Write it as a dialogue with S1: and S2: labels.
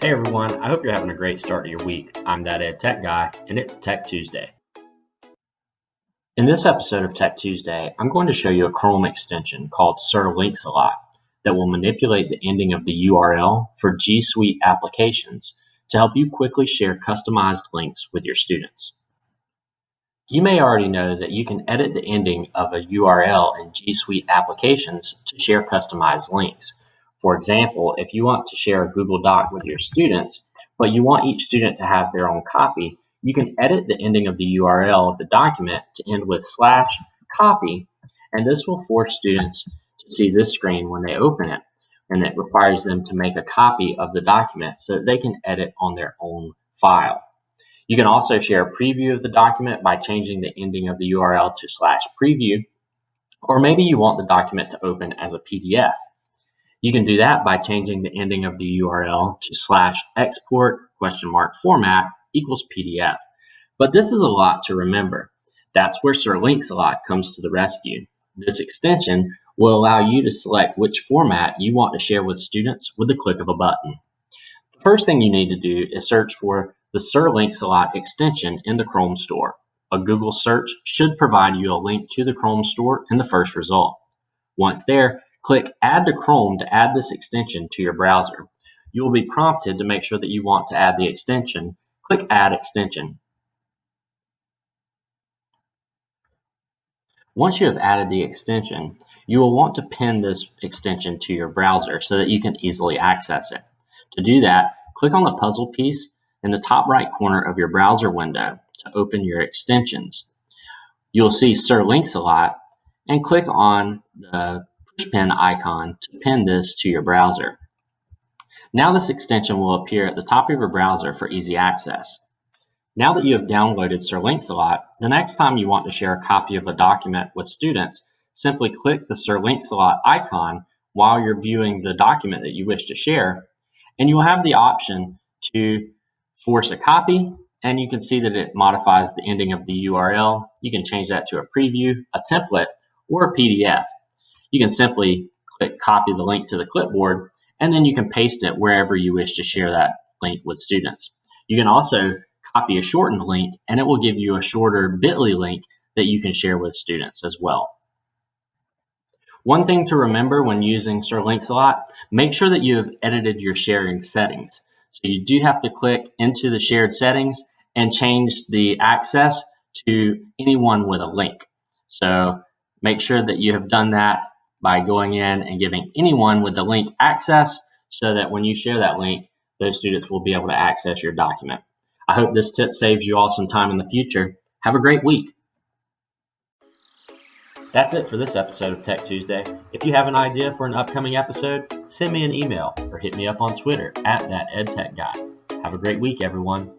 S1: Hey everyone, I hope you're having a great start to your week. I'm that Ed Tech Guy, and it's Tech Tuesday. In this episode of Tech Tuesday, I'm going to show you a Chrome extension called Sir Links-A-Lot that will manipulate the ending of the URL for G Suite applications to help you quickly share customized links with your students. You may already know that you can edit the ending of a URL in G Suite applications to share customized links. For example, if you want to share a Google Doc with your students, but you want each student to have their own copy, you can edit the ending of the URL of the document to end with /copy, and this will force students to see this screen when they open it, and it requires them to make a copy of the document so that they can edit on their own file. You can also share a preview of the document by changing the ending of the URL to /preview, or maybe you want the document to open as a PDF. You can do that by changing the ending of the URL to /export format equals PDF. But this is a lot to remember. That's where Sir Links-A-Lot comes to the rescue. This extension will allow you to select which format you want to share with students with the click of a button. The first thing you need to do is search for the Sir Links-A-Lot extension in the Chrome store. A Google search should provide you a link to the Chrome store in the first result. Once there, click Add to Chrome to add this extension to your browser. You will be prompted to make sure that you want to add the extension. Click Add Extension. Once you have added the extension, you will want to pin this extension to your browser so that you can easily access it. To do that, click on the puzzle piece in the top right corner of your browser window to open your extensions. You'll see Sir Links-A-Lot and click on the pushpin icon to pin this to your browser. Now this extension will appear at the top of your browser for easy access. Now that you have downloaded Sir Links-A-Lot, the next time you want to share a copy of a document with students, simply click the Sir Links-A-Lot icon while you're viewing the document that you wish to share, and you will have the option to force a copy, and you can see that it modifies the ending of the URL. You can change that to a preview, a template, or a PDF. You can simply click copy the link to the clipboard, and then you can paste it wherever you wish to share that link with students. You can also copy a shortened link, and it will give you a shorter bit.ly link that you can share with students as well. One thing to remember when using Sir Links-A-Lot, make sure that you have edited your sharing settings. So you do have to click into the shared settings and change the access to anyone with a link. So make sure that you have done that by going in and giving anyone with the link access so that when you share that link, those students will be able to access your document. I hope this tip saves you all some time in the future. Have a great week. That's it for this episode of Tech Tuesday. If you have an idea for an upcoming episode, send me an email or hit me up on Twitter @thatedtechguy. Have a great week, everyone.